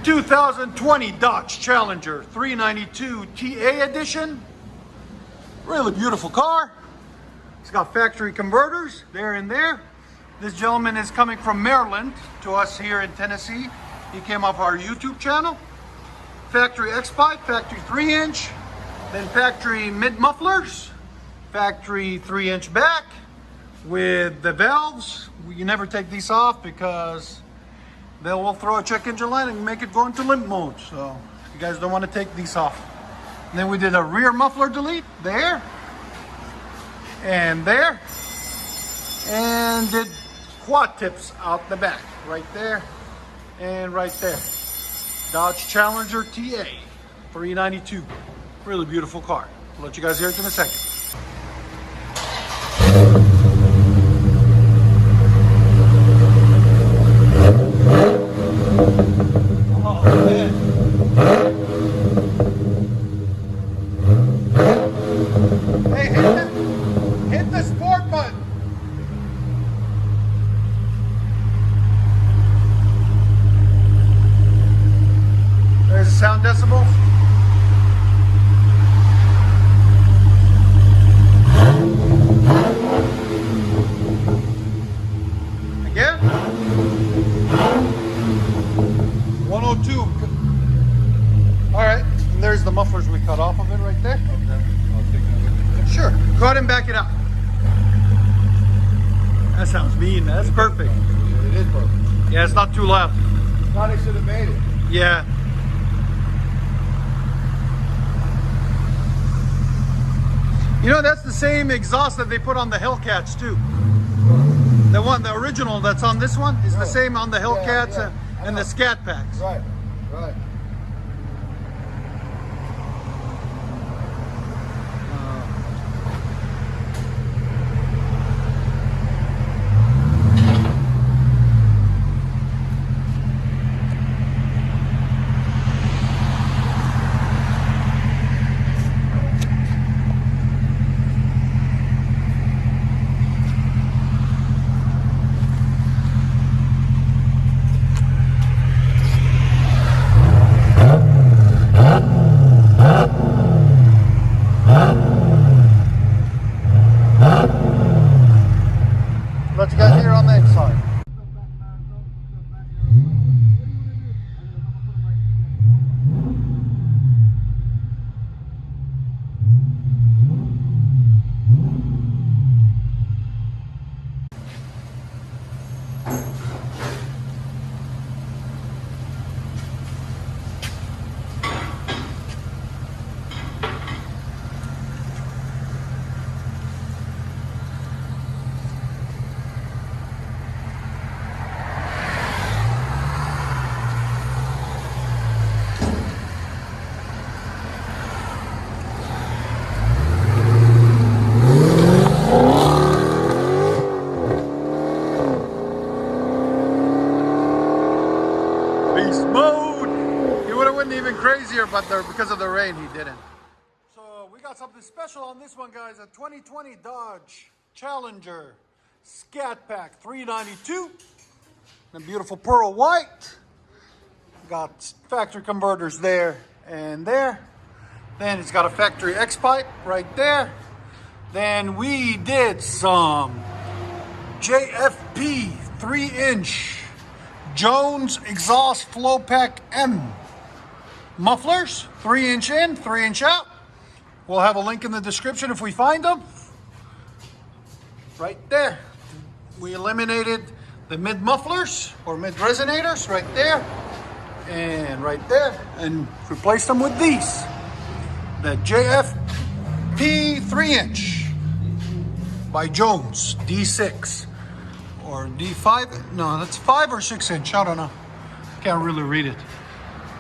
2020 Dodge Challenger 392 TA edition. Really beautiful car. It's got factory converters there and there. This gentleman is coming from Maryland to us here in Tennessee. He came off our YouTube channel. Factory X-Pipe, factory 3-inch, then factory mid mufflers, factory 3-inch back with the valves. You never take these off because they will throw a check engine light and make it go into limp mode. So you guys don't want to take these off. And then we did a rear muffler delete there and there, and did quad tips out the back right there and right there. Dodge Challenger TA 392. Really beautiful car. I'll let you guys hear it in a second. Oh, man. Hey, hit the sport button. There's the sound decibels. Again. 102. All right, and there's the mufflers we cut off of it right there. Okay. I'll take that. Sure. Go ahead and back it up. That sounds mean. That's perfect. It is perfect. Yeah, it's not too loud. Thought I should have made it. Yeah. You know, that's the same exhaust that they put on the Hellcats too. The one, the original that's on this one is the same on the Hellcats and the SCAT packs. Right, right. Let you guys hear on the inside. Beast mode. He would have went even crazier, but because of the rain, he didn't. So we got something special on this one, guys. A 2020 Dodge Challenger SCAT Pack 392. A beautiful pearl white. Got factory converters there and there. Then it's got a factory X-Pipe right there. Then we did some JFP 3-inch Jones exhaust flow pack M mufflers, 3-inch in, 3-inch out. We'll have a link in the description if we find them. Right there. We eliminated the mid mufflers or mid resonators right there and right there, and replaced them with these. The JFP 3-inch by Jones D6 or D5. No, that's 5 or 6-inch. I don't know. Can't really read it.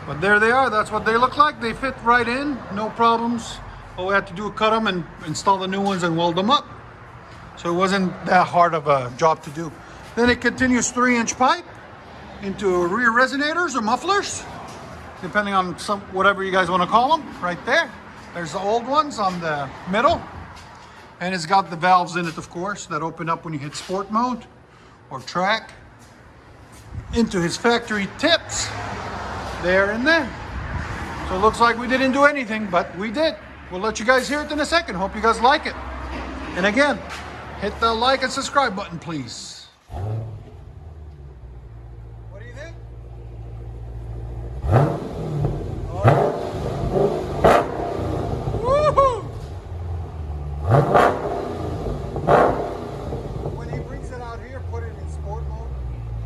But there they are. That's what they look like. They fit right in, no problems. All we had to do was cut them and install the new ones and weld them up. So it wasn't that hard of a job to do. Then it continues 3-inch pipe into rear resonators or mufflers, depending on whatever you guys want to call them. Right there. There's the old ones on the middle. And it's got the valves in it, of course, that open up when you hit sport mode or track. Into his factory tips. there and there. So it looks like we didn't do anything, but we did. We'll let you guys hear it in a second. Hope you guys like it. And again, hit the like and subscribe button, please. What do you think? Woohoo! When he brings it out here, put it in sport mode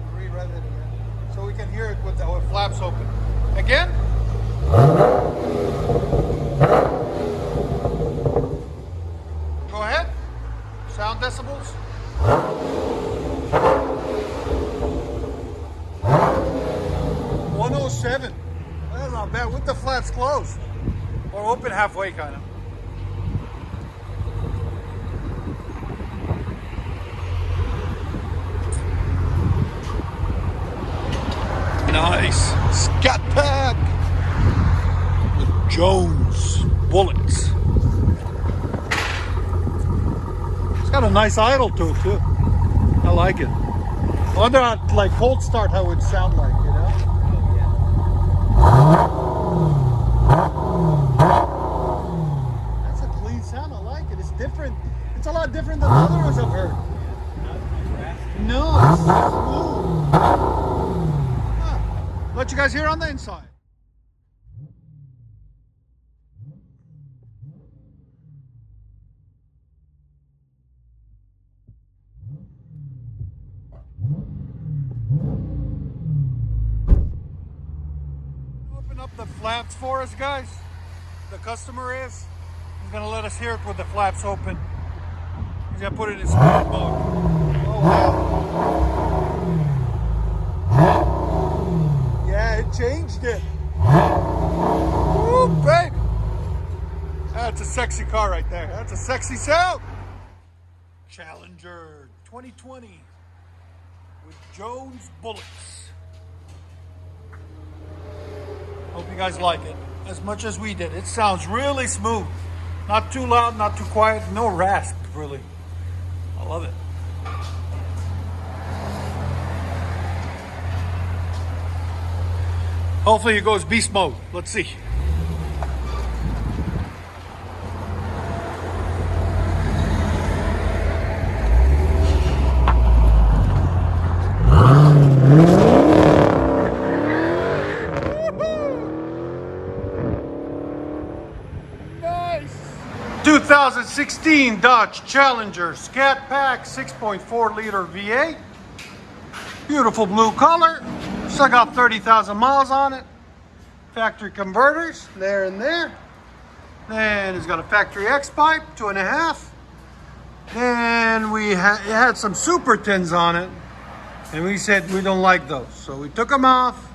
and re-rev it again, so we can hear it with the flaps open. Again. Go ahead. Sound decibels. 107. That's not bad with the flaps closed. Or open halfway, kind of. Nice. Scat pack with Jones bullets. It's got a nice idle to it too. I like it. I wonder how, like cold start, how it would sound like, you know? That's a clean sound. I like it. It's different. It's a lot different than the other ones I've heard. No, it's smooth. Let you guys hear on the inside. Open up the flaps for us, guys. The customer is. He's gonna let us hear it with the flaps open. He's gonna put it in sport mode. Oh wow. Yeah, it changed it. Woo, baby. That's a sexy car right there. That's a sexy sound. Challenger 2020 with Jones bullets. Hope you guys like it as much as we did. It sounds really smooth. Not too loud, not too quiet. No rasp, really. I love it. Hopefully it goes beast mode. Let's see. Nice. 2016 Dodge Challenger Scat Pack 6.4 liter V8. Beautiful blue color. Still got 30,000 miles on it. Factory converters there and there. Then it's got a factory X pipe, 2.5. Then it had some super tins on it, and we said we don't like those, so we took them off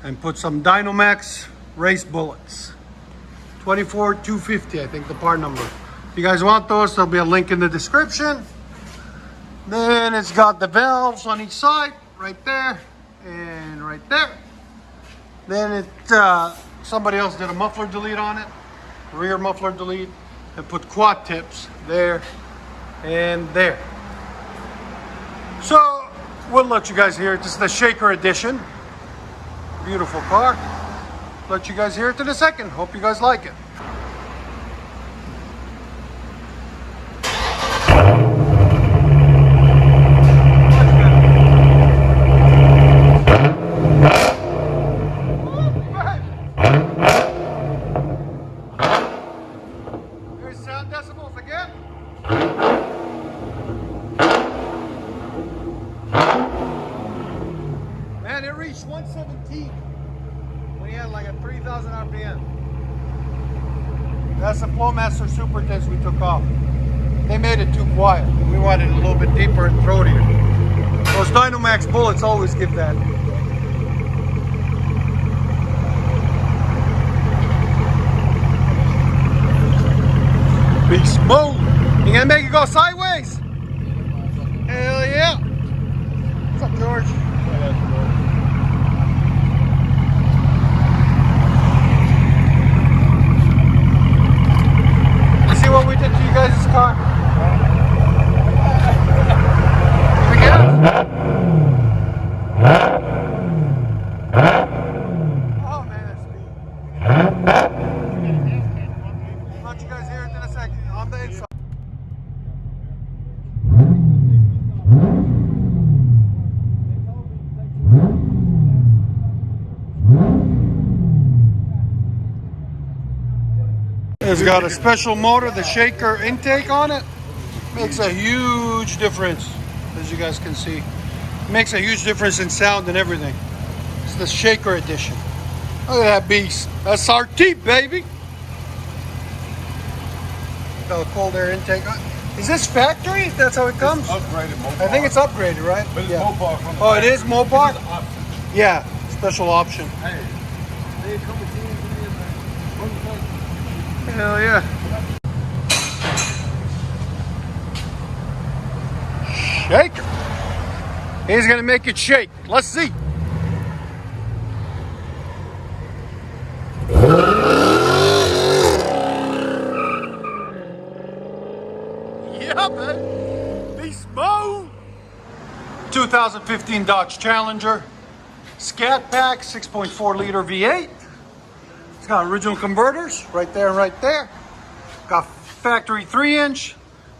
and put some DYNOMAX race bullets. 24250, I think the part number. If you guys want those, there'll be a link in the description. Then it's got the valves on each side, right there and right there. Then somebody else did a muffler delete on it, rear muffler delete, and put quad tips there and there. So we'll let you guys hear it. This is the Shaker edition. Beautiful car. Let you guys hear it in a second. Hope you guys like it. Decibels again. Man, it reached 117 when he had like a 3,000 RPM. That's the Flowmaster Super Tins we took off. They made it too quiet. We wanted it a little bit deeper and throatier. Those DYNOMAX bullets always give that. Beast mode. You gonna make it go sideways? Hell yeah. What's up, George? You see what we did to you guys' car? Oh It's got a special motor, the shaker intake on it. Makes a huge difference, as you guys can see. Makes a huge difference in sound and everything. It's the shaker edition. Look at that beast. SRT, baby. Got a cold air intake. Is this factory? That's how it comes? It's upgraded Mopar. I think it's upgraded, right? But it's Mopar from the Oh, it is Mopar? It's an option. Yeah, special option. Hey, they come with you. Hell yeah. Shaker. He's gonna make it shake. Let's see. Yeah, man. Beast mode. 2015 Dodge Challenger. SCAT pack, 6.4 liter V8. It's got original converters right there and right there. Got factory 3-inch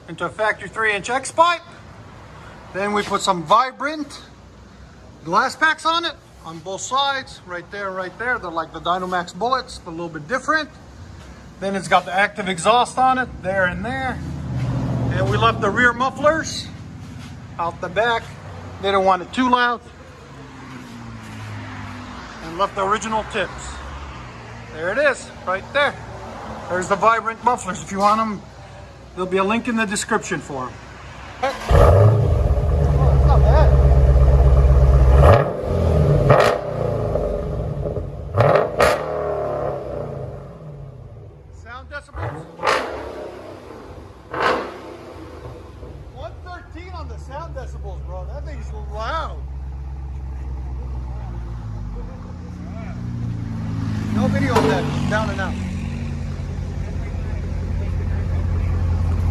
into a factory 3-inch X pipe. Then we put some vibrant glass packs on it on both sides, right there and right there. They're like the DYNOMAX bullets, but a little bit different. Then it's got the active exhaust on it, there and there. And we left the rear mufflers out the back. They don't want it too loud. And left the original tips. There it is, right there. There's the vibrant mufflers. If you want them, there'll be a link in the description for them. Oh, it's not bad. Sound decibels. 113 on the sound decibels, bro. That thing's loud. No video of that. Down and out.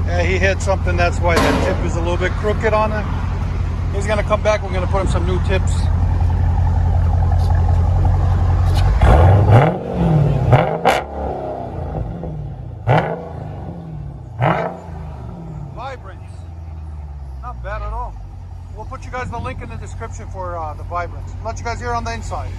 Yeah, he hit something. That's why that tip is a little bit crooked on it. He's gonna come back. We're gonna put him some new tips. Vibrance. Not bad at all. We'll put you guys the link in the description for the vibrance. Let you guys hear on the inside.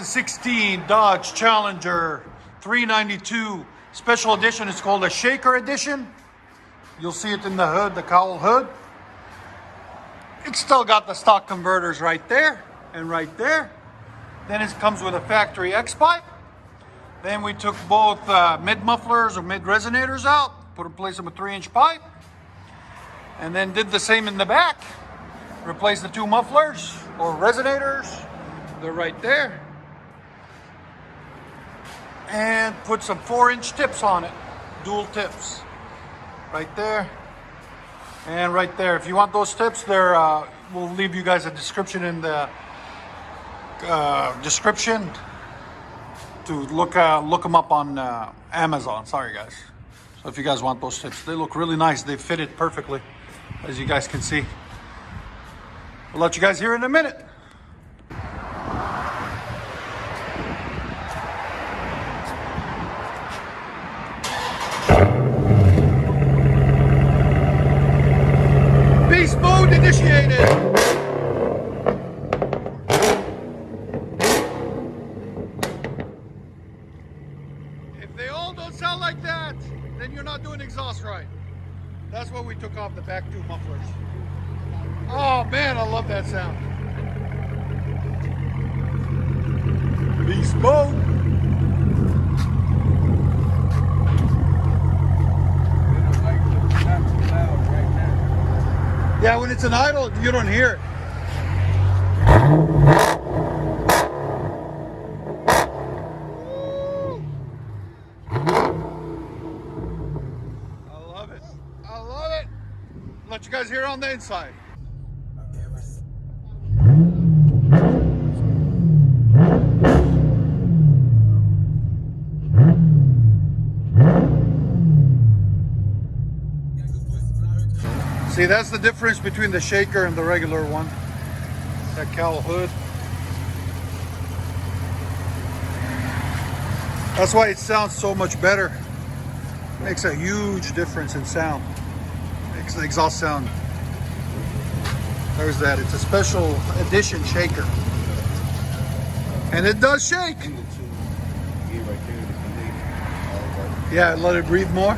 '16 Dodge Challenger 392 special edition. It's called a shaker edition. You'll see it in the hood, the cowl hood. It's still got the stock converters right there and right there. Then it comes with a factory X pipe. Then we took both mid mufflers or mid resonators out, replaced them with 3-inch pipe, and then did the same in the back. Replaced the 2 mufflers or resonators. They're right there. And put some 4-inch tips on it, dual tips, right there and right there. If you want those tips, there we'll leave you guys a description in the description to look them up on Amazon. Sorry guys. So if you guys want those tips, they look really nice. They fit it perfectly, as you guys can see. We'll let you guys hear in a minute. Beast mode initiated. If they all don't sound like that, then you're not doing exhaust right. That's what we took off the back 2 mufflers. Oh man, I love that sound. Beast mode. Yeah, when it's an idle, you don't hear it. I love it. I love it. Let you guys hear on the inside. See, that's the difference between the shaker and the regular one. That cowl hood. That's why it sounds so much better. Makes a huge difference in sound. Makes the exhaust sound. There's that. It's a special edition shaker. And it does shake. Yeah, let it breathe more.